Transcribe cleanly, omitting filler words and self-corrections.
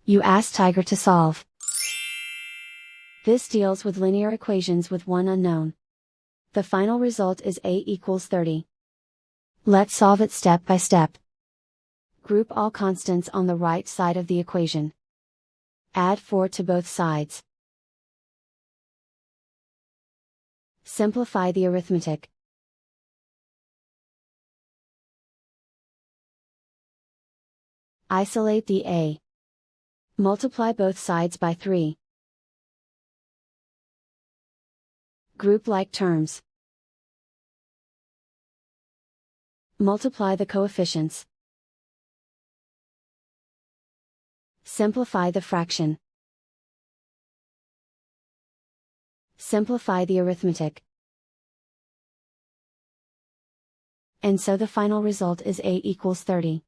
You ask Tiger to solve. This deals with linear equations with one unknown. The final result is A equals 30. Let's solve it step by step. Group all constants on the right side of the equation. Add 4 to both sides. Simplify the arithmetic. Isolate the A. Multiply both sides by 3. Group like terms. Multiply the coefficients. Simplify the fraction. Simplify the arithmetic. And so the final result is A equals 30.